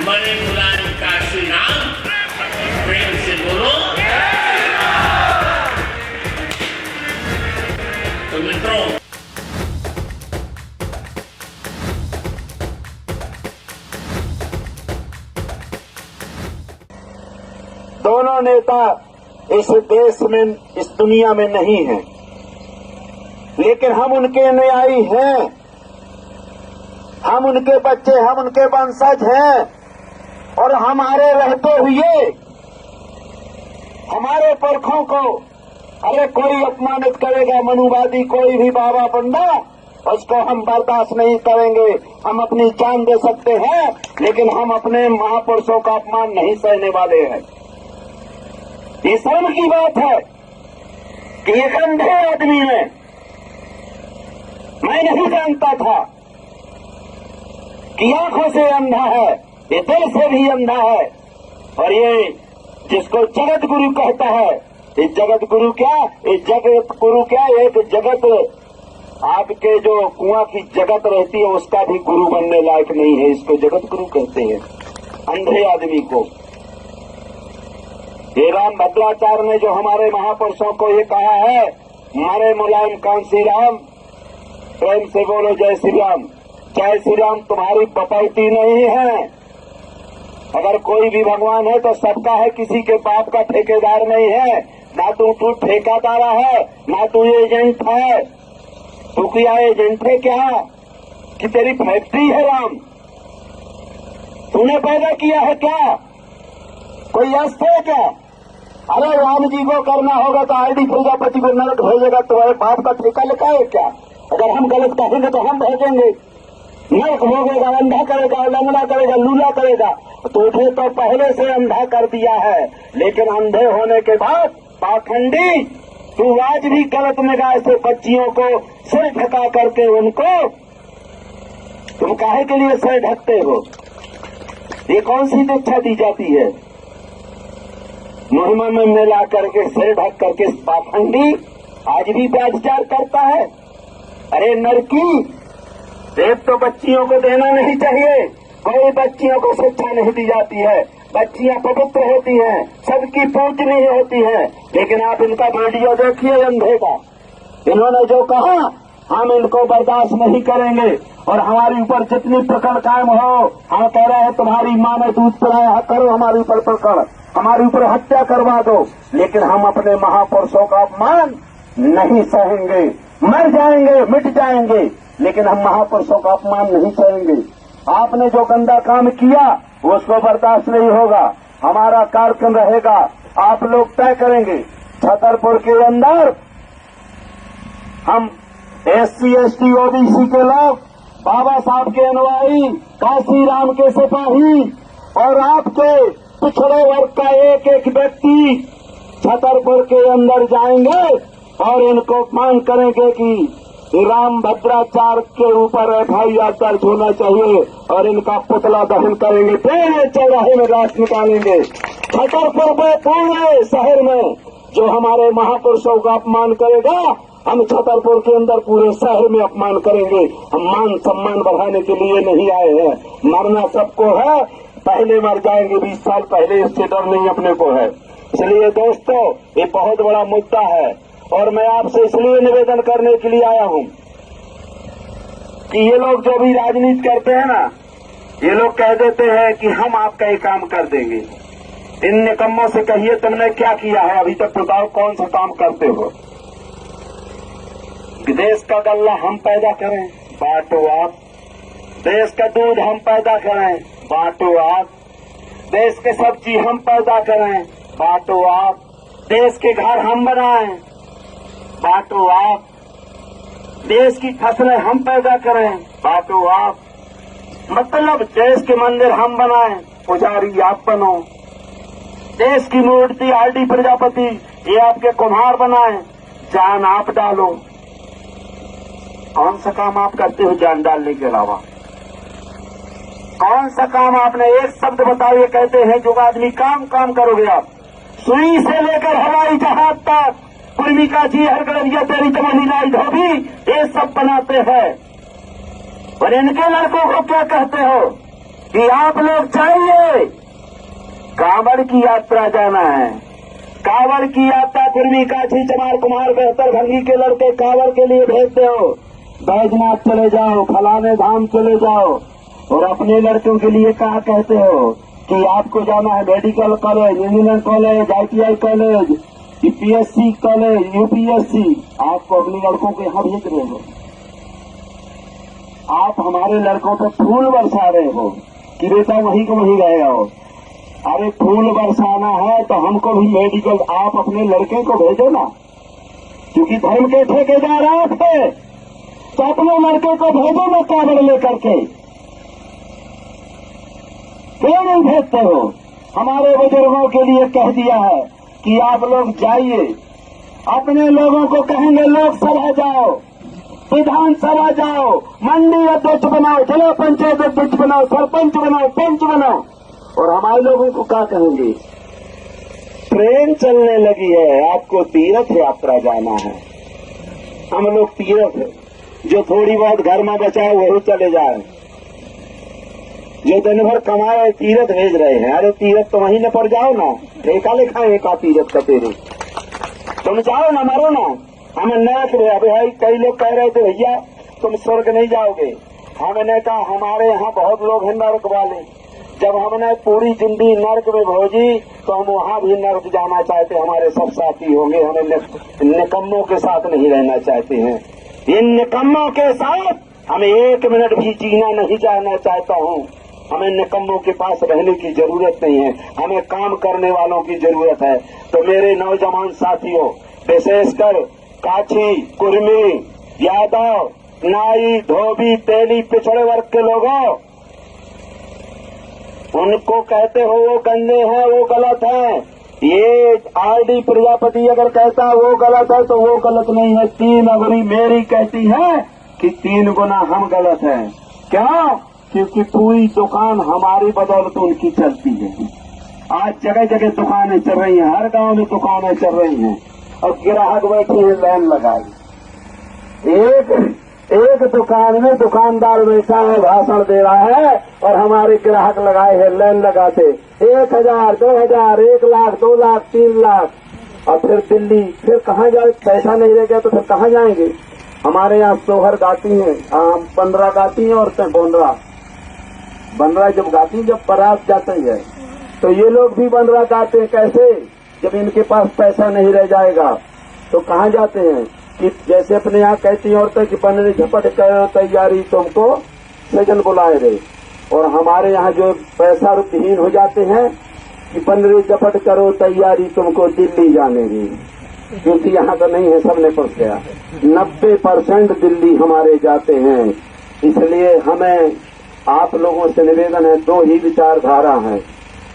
बड़े मुलायम काशी राम, प्रेम से बोलो। तो मित्रों, दोनों नेता इस देश में, इस दुनिया में नहीं हैं, लेकिन हम उनके अनुयायी हैं, हम उनके बच्चे, हम उनके वंशज हैं। और हमारे रहते हुए हमारे पुरखों को अरे कोई अपमानित करेगा, मनुवादी कोई भी बाबा बंदा, उसको हम बर्दाश्त नहीं करेंगे। हम अपनी जान दे सकते हैं, लेकिन हम अपने महापुरुषों का अपमान नहीं सहने वाले हैं। ये शर्म की बात है कि एक अंधे आदमी है, मैं नहीं जानता था कि आंखों से अंधा है, ये दिल से भी अंधा है। और ये जिसको जगत गुरु कहता है, ये जगत गुरु क्या, ये जगत गुरु क्या, एक जगत आपके जो कुआं की जगत रहती है उसका भी गुरु बनने लायक नहीं है, इसको जगत गुरु कहते हैं, अंधे आदमी को। ये राम भद्राचार्य ने जो हमारे महापुरुषों को ये कहा है, हमारे मुलायम कांसी राम, प्रेम से बोलो जय श्री राम। जय श्री राम तुम्हारी बपैती नहीं है। अगर कोई भी भगवान है तो सबका है, किसी के बाप का ठेकेदार नहीं है। ना तू ठेकेदार है, ना तू एजेंट है। तू क्या एजेंट है क्या कि तेरी फैक्ट्री है राम? तूने पैदा किया है क्या? कोई अस्त्र है क्या? अरे राम जी को करना होगा तो आईडी प्रजापति को नरक भेजेगा, तुम्हारे बाप का ठेका लिखा है क्या? अगर हम गलत कहेंगे तो हम भेजेंगे, नरक भोगेगा, अंधा करेगा, लंगड़ा करेगा, लूला करेगा। तुझे तो पहले से अंधा कर दिया है, लेकिन अंधे होने के बाद पाखंडी तू आज भी गलत निगाह से बच्चियों को सिर ढका करके उनको, तुम काहे के लिए सिर ढकते हो? ये कौन सी दीक्षा दी जाती है? महिमा में मिला करके सिर ढक करके पाखंडी आज भी व्याभिचार करता है। अरे नरकी, एक तो बच्चियों को देना नहीं चाहिए, कोई बच्चियों को शिक्षा नहीं दी जाती है। बच्चियां पवित्र होती हैं, सबकी पूजनीय होती हैं, लेकिन आप इनका वीडियो देखिए अंधे का। इन्होंने जो कहा हम इनको बर्दाश्त नहीं करेंगे, और हमारे ऊपर जितनी प्रकरण कायम हो, हम कह रहे हैं तुम्हारी मां ने दूध पिलाया, करो हमारे ऊपर प्रकरण, हमारे ऊपर हत्या करवा दो, लेकिन हम अपने महापुरुषों का अपमान नहीं सहेंगे। मर जाएंगे, मिट जाएंगे, लेकिन हम महापुरुषों का अपमान नहीं सहेंगे। आपने जो गंदा काम किया उसको बर्दाश्त नहीं होगा। हमारा कार्यक्रम रहेगा, आप लोग तय करेंगे। छतरपुर के अंदर हम SC ST OBC के लोग, बाबा साहब के अनुयायी, काशी राम के सिपाही और आपके पिछड़े वर्ग का एक एक व्यक्ति छतरपुर के अंदर जाएंगे और इनको मांग करेंगे कि राम भद्राचार्य के ऊपर FIR दर्ज होना चाहिए और इनका पुतला दहन करेंगे, पूरे चौराहे में रास निकालेंगे। छतरपुर में पूरे शहर में जो हमारे महापुरुषों का अपमान करेगा, हम छतरपुर के अंदर पूरे शहर में अपमान करेंगे। हम मान सम्मान बढ़ाने के लिए नहीं आए हैं, मरना सबको है, पहले मर जाएंगे, 20 साल पहले, इससे डर नहीं अपने को है। इसलिए दोस्तों, ये बहुत बड़ा मुद्दा है और मैं आपसे इसलिए निवेदन करने के लिए आया हूं कि ये लोग जो भी राजनीति करते हैं ना, ये लोग कह देते हैं कि हम आपका ये काम कर देंगे। इन निकम्मों से कहिए तुमने क्या किया है अभी तक, बताओ कौन सा काम करते हो? देश का गल्ला हम पैदा करें, बांटो आप। देश का दूध हम पैदा करें, बांटो आप। देश की सब्जी हम पैदा करें, बांटो आप। देश के घर हम बनाएं, बांटो आप। देश की फसलें हम पैदा करें, बांटो आप। मतलब देश के मंदिर हम बनाएं, पुजारी आप बनो। देश की मूर्ति आईडी प्रजापति ये आपके कुम्हार बनाएं, जान आप डालो। कौन सा काम आप करते हो जान डालने के अलावा? कौन सा काम आपने, एक शब्द बताइए। कहते हैं जो आदमी काम काम करोगे आप, सुई से लेकर हवाई जहाज तक, कुर्मी का जी हर गड़िया तेरी चमड़ी लाई धोबी, ये सब बनाते हैं। और इनके लड़कों को क्या कहते हो? कि आप लोग चाहिए कांवड़ की यात्रा जाना है। कांवड़ की यात्रा कुर्मी काछी चमार कुमार बेहतर भंगी के लड़के कांवड़ के लिए भेजते हो, बैजनाथ चले जाओ, फलाने धाम चले जाओ, और अपने लड़कों के लिए कहा कहते हो कि आपको जाना है medical college, engineering college, ITI college, PSC college, UPSC। आपको अपने लड़कों को यहां भेज रहे हो। आप हमारे लड़कों पर फूल बरसा रहे हो कि बेटा वहीं को वहीं गए हो। अरे फूल बरसाना है तो हमको भी मेडिकल, आप अपने लड़के को भेजो ना, क्योंकि धर्म के ठेकेदार आप है, तो अपने लड़के को भेजो ना कांवड़ लेकर के। क्यों नहीं भेजते हो? हमारे बुजुर्गों के लिए कह दिया है कि आप लोग जाइए, अपने लोगों को कहेंगे लोकसभा जाओ, विधानसभा जाओ, मंडी अध्यक्ष बनाओ, जिला पंचायत अध्यक्ष बनाओ, सरपंच बनाओ, पंच बनाओ, और हमारे लोगों को क्या कहेंगे? ट्रेन चलने लगी है, आपको तीर्थ यात्रा जाना है। हम लोग तीर्थ, जो थोड़ी बहुत घर में बचाए वही चले जाए, जो दिन भर कमाए तीर्थ भेज रहे हैं। अरे तीर्थ तो वहीं न पड़ जाओ ना, ठेका लिखाए का तीर्थ का तेरे, तुम जाओ ना, मरो ना। हमें नरक भाई, कई लोग कह रहे थे भैया तुम स्वर्ग नहीं जाओगे। हमने कहा हमारे यहाँ बहुत लोग हैं नरक वाले, जब हमने पूरी जिंदगी नरक में भोजी तो हम वहाँ भी नरक जाना चाहते। हमारे सब साथी होंगे, हमें निकम्मों के साथ नहीं रहना चाहते हैं। इन निकम्मों के साथ हमें एक मिनट भी जीना नहीं चाहना चाहता हूँ। हमें निकम्मों के पास रहने की जरूरत नहीं है, हमें काम करने वालों की जरूरत है। तो मेरे नौजवान साथियों, विशेषकर काछी, कुर्मी, यादव, नाई, धोबी, तेली, पिछड़े वर्ग के लोगों, उनको कहते हो वो गंदे हैं, वो गलत है। ये RD प्रजापति अगर कहता है वो गलत है तो वो गलत नहीं है। 3 अगरी मेरी कहती है कि 3 गुना हम गलत हैं। क्या? क्योंकि पूरी दुकान हमारी बदौलत उनकी चलती है। आज जगह जगह दुकानें चल रही हैं, हर गांव में दुकानें चल रही हैं, और ग्राहक बैठे हैं लाइन लगाई। एक दुकान में दुकानदार बैठा है, भाषण दे रहा है, और हमारे ग्राहक लगाए हैं लाइन लगाते 1000, 2000, 1 लाख, 2 लाख, 3 लाख। और फिर दिल्ली, फिर कहाँ जाए? पैसा नहीं रह गया तो फिर कहाँ जाएंगे? हमारे यहाँ सोहर गाती हैं, 15 गाती हैं औरतें, बनरा जब गाती, जब बारात जाती है तो ये लोग भी बनरा गाते हैं। कैसे? जब इनके पास पैसा नहीं रह जाएगा तो कहाँ जाते हैं? कि जैसे अपने यहाँ कहती हैं औरतें कि बनरे झपट करो तैयारी, तुमको सजन बुलाए रहे। और हमारे यहाँ जो पैसा रुपहीन हो जाते हैं कि बनरे झपट करो तैयारी, तुमको दिल्ली जाने की, क्योंकि यहाँ तो नहीं है, सबने फंस गया। 90% दिल्ली हमारे जाते हैं। इसलिए हमें आप लोगों से निवेदन है, 2 ही विचारधारा है,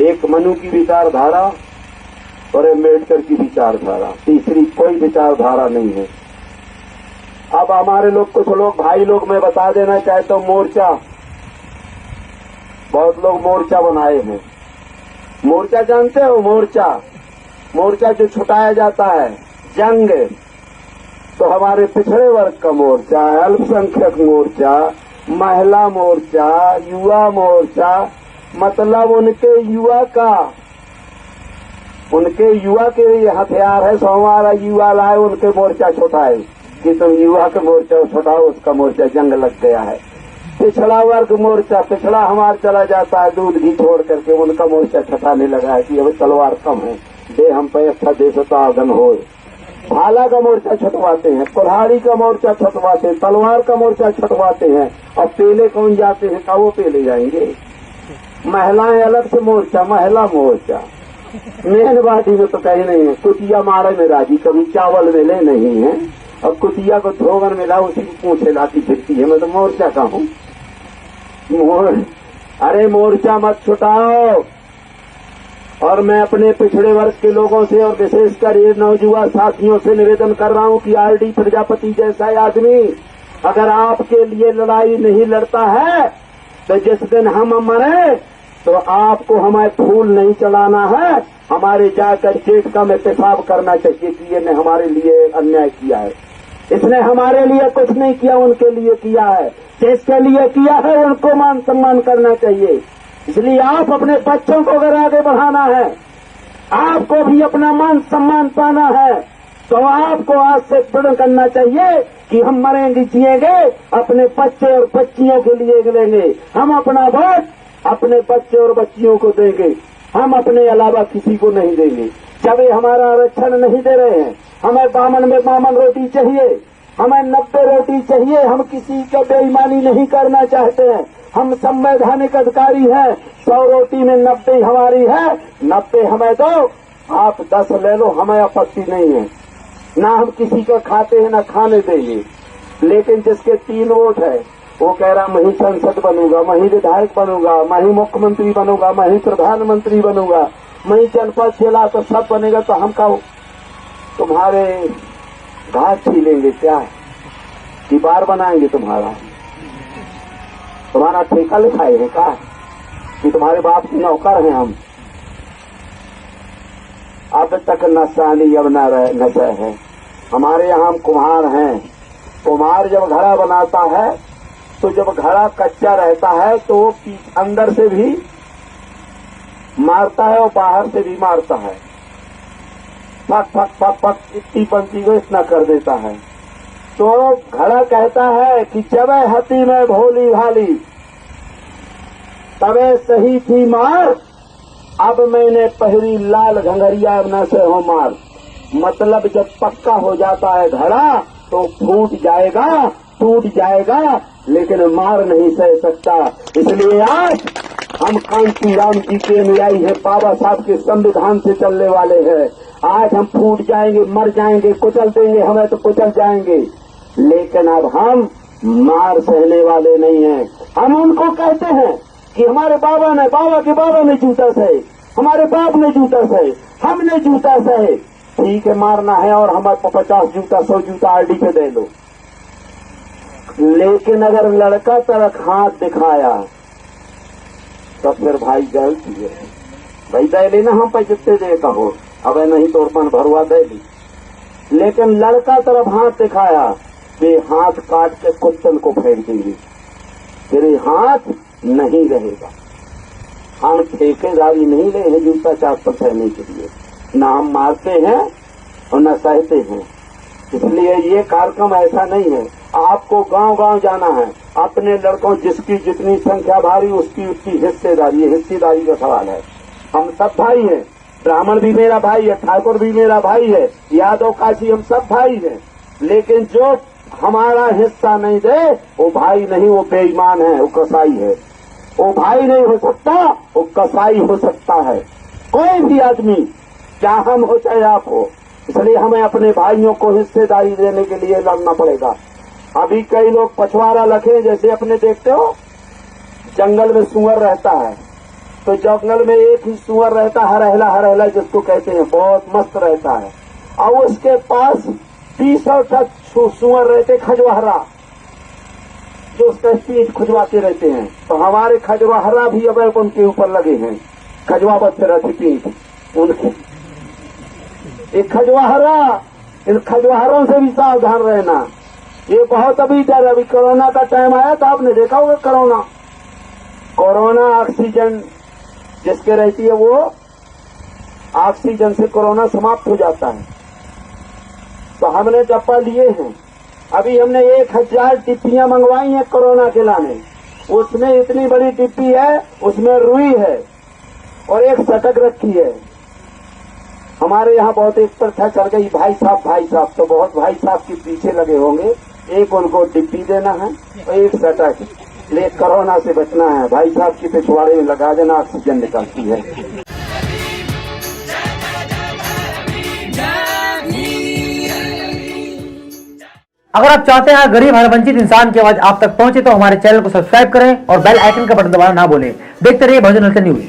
एक मनु की विचारधारा और अम्बेडकर की विचारधारा, तीसरी कोई विचारधारा नहीं है। अब हमारे लोग, कुछ लोग भाई लोग, मैं बता देना चाहता हूं, मोर्चा, बहुत लोग मोर्चा बनाए हैं। मोर्चा जानते हो? मोर्चा जो छुटाया जाता है, जंग, तो हमारे पिछड़े वर्ग का मोर्चा, अल्पसंख्यक मोर्चा, महिला मोर्चा, युवा मोर्चा, मतलब उनके युवा के लिए हथियार है। सोमवार युवा लाए, उनके मोर्चा छुटाए कि तुम युवा के मोर्चा छुटाओ, उसका मोर्चा जंग लग गया है। पिछड़ा वर्ग मोर्चा, पिछड़ा हमारा चला जाता है दूध घी छोड़ करके, उनका मोर्चा छुटाने लगा है कि अब तलवार कम है, दे हम पे अच्छा देशता आगन हो। भाला का मोर्चा छुटवाते हैं, कुल्हाड़ी का मोर्चा छुटवाते हैं, तलवार का मोर्चा छुटवाते हैं। और पेले कौन जाते हैं? वो पेले जाएंगे। महिलाएं अलग से मोर्चा, महिला मोर्चा। मेहनबाटी में तो कहीं नहीं है। कुतिया मारे में राजी, कभी चावल मिले नहीं है, और कुतिया को धोगन मिला, उसी को पूछे लाती फिरती है। मैं तो मोर्चा का हूँ। अरे मोर्चा मत छुटाओ। और मैं अपने पिछड़े वर्ग के लोगों से और विशेषकर ये नौजुवान साथियों से निवेदन कर रहा हूँ कि RD प्रजापति जैसा आदमी अगर आपके लिए लड़ाई नहीं लड़ता है तो जिस दिन हम मरे तो आपको हमें फूल नहीं चढ़ाना है, हमारे जाकर जेठ का में पेशाब करना चाहिए कि ये ने हमारे लिए अन्याय किया है। इसने हमारे लिए कुछ नहीं किया, उनके लिए किया है। जिसके लिए किया है उनको मान सम्मान करना चाहिए। इसलिए आप अपने बच्चों को अगर आगे बढ़ाना है, आपको भी अपना मान सम्मान पाना है, तो आपको आज से दृढ़ करना चाहिए कि हम मरेंगे जिएंगे अपने बच्चे और बच्चियों के लिए लेंगे। हम अपना वोट अपने बच्चे और बच्चियों को देंगे, हम अपने अलावा किसी को नहीं देंगे। जब ये हमारा आरक्षण नहीं दे रहे हैं, हमें बामन में बामन रोटी चाहिए, हमें 90 रोटी चाहिए। हम किसी का बेईमानी नहीं करना चाहते हैं, हम संवैधानिक अधिकारी हैं। 100 रोटी में 90 हमारी है, 90 हमें दो, आप 10 ले लो, हमें आपत्ति नहीं है। ना हम किसी का खाते हैं ना खाने देंगे। लेकिन जिसके 3 वोट है वो कह रहा मैं ही सांसद बनूंगा, मैं ही विधायक बनूंगा, मैं ही मुख्यमंत्री बनूंगा, मैं ही प्रधानमंत्री बनूंगा, मैं ही जनपद जिला तो सब बनेगा। तो हम का तुम्हारे घास छीलेंगे क्या, दीवार बनाएंगे तुम्हारा ठेका लिखाएंगे क्या, कि तुम्हारे बाप की नौकर हैं हम। अब तक नशानी अब नशा है। हमारे यहाँ हम कुम्हार हैं। कुम्हार जब घड़ा बनाता है तो जब घड़ा कच्चा रहता है तो वो अंदर से भी मारता है और बाहर से भी मारता है। फक फक फक फक इतनी पंक्ति को इतना कर देता है। तो घड़ा कहता है कि जबे हती में भोली भाली तबे सही थी मार, अब मैंने पहरी लाल घंघरिया न से हो मार। मतलब जब पक्का हो जाता है घड़ा तो फूट जाएगा, टूट जाएगा, लेकिन मार नहीं सह सकता। इसलिए आज हम कांशीराम जी के अनुयायी है, बाबा साहब के संविधान से चलने वाले हैं। आज हम फूट जाएंगे, मर जाएंगे, कुचल देंगे हमें तो कुचल जाएंगे, लेकिन अब हम मार सहने वाले नहीं हैं। हम उनको कहते हैं कि हमारे बाबा के बाबा ने जूता सहे, हमारे बाप ने जूता सहे, हमने जूता सहे। ठीक है, मारना है और हमारे को 50 जूता 100 जूता आरडी पे दे लो। लेकिन अगर लड़का तरफ हाथ दिखाया तो फिर भाई गलती है, भाई दे लेना हम पैसे दे कहो, अब नहीं तो मन भरवा दे ली। लेकिन लड़का तरफ हाथ दिखाया वे हाथ काट के कुत्तन को फेंक देंगे, फिर हाथ नहीं रहेगा। हम ठेकेदारी नहीं ले हैं जूता चाप पर सहने के लिए, ना हम मारते हैं और न सहते हैं। इसलिए ये कार्यक्रम ऐसा नहीं है। आपको गांव गांव जाना है, अपने लड़कों जिसकी जितनी संख्या भारी उसकी उसकी हिस्सेदारी, ये हिस्सेदारी का सवाल है। हम सब भाई हैं, ब्राह्मण भी मेरा भाई है, ठाकुर भी मेरा भाई है, यादव काशी हम सब भाई हैं। लेकिन जो हमारा हिस्सा नहीं दे वो भाई नहीं, वो बेईमान है, वो कसाई है। वो भाई नहीं हो सकता, वो कसाई हो सकता है। कोई भी आदमी, चाहे हम हो चाहे आप हो। इसलिए हमें अपने भाइयों को हिस्सेदारी देने के लिए लड़ना पड़ेगा। अभी कई लोग पछवाड़ा रखे, जैसे अपने देखते हो जंगल में सुअर रहता है, तो जंगल में एक ही सुअर रहता है, हरहला जिसको कहते हैं, बहुत मस्त रहता है। और उसके पास 20 सुअर रहते खजवाहरा, जो उसका पीठ खुजवाते रहते हैं। तो हमारे खजवाहरा भी अब उनके ऊपर लगे हैं, खजवा बच्चे रहते पीठ उनके। एक खजवाहरा, इन खजवाहरों से भी सावधान रहना। ये बहुत अभी डर, अभी कोरोना का टाइम आया था, आपने देखा होगा कोरोना ऑक्सीजन जिसके रहती है वो ऑक्सीजन से कोरोना समाप्त हो जाता है। तो हमने डब्बा लिए हैं, अभी हमने 1000 डिब्बियां मंगवाई हैं कोरोना के लाने। उसमें इतनी बड़ी डिब्बी है, उसमें रुई है और एक सटक रखी है। हमारे यहाँ बहुत एक प्रथा चल गई, भाई साहब, तो बहुत भाई साहब के पीछे लगे होंगे। एक उनको डिब्बी देना है और एक सटक, ले कोरोना से बचना है। भाई साहब की पिछवाड़े में लगा देना, ऑक्सीजन निकलती है। अगर आप चाहते हैं गरीब हर वंचित इंसान की आवाज आप तक पहुंचे तो हमारे चैनल को सब्सक्राइब करें और बेल आइकन का बटन दबाना ना भूलें। देखते रहिए बहुजन हलचल न्यूज।